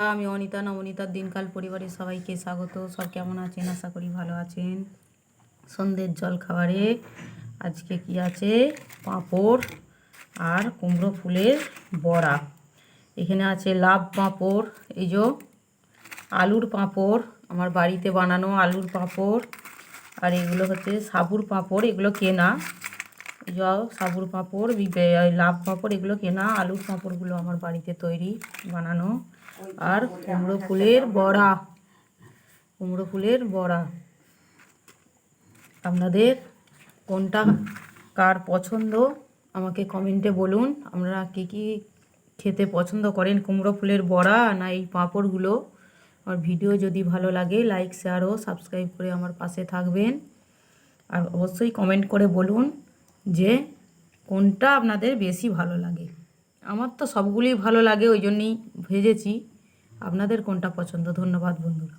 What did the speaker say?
আমি অনিতা নবনীতার দিনকাল পরিবারের সবাইকে স্বাগত। সব কেমন আছেন? আশা করি ভালো আছেন। সন্ধ্যের জল খাবারে আজকে কি আছে? পাঁপড় আর কুমড়ো ফুলের বড়া। এখানে আছে লাভ পাঁপড়, এই যে আলুর পাঁপড়, আমার বাড়িতে বানানো আলুর পাঁপড়। আর এগুলো হচ্ছে সাবুর পাঁপড়, এগুলো কেনা। এই যে সাবুর পাঁপড়, লাভ পাঁপড়, এগুলো কেনা। আলুর পাঁপড়গুলো আমার বাড়িতে তৈরি বানানো। আর কুমড়ো ফুলের বড়া, কুমড়ো ফুলের বড়া। আপনাদের কোনটা কার পছন্দ আমাকে কমেন্টে বলুন। আপনারা কী কী খেতে পছন্দ করেন, কুমড়ো ফুলের বড়া না এই পাঁপড়গুলো? আমার ভিডিও যদি ভালো লাগে লাইক শেয়ার ও সাবস্ক্রাইব করে আমার পাশে থাকবেন। আর অবশ্যই কমেন্ট করে বলুন যে কোনটা আপনাদের বেশি ভালো লাগে। আমার তো সবগুলোই ভালো লাগে, ওই জন্যই ভেজেছি। আপনাদের কোনটা পছন্দ? ধন্যবাদ বন্ধুরা।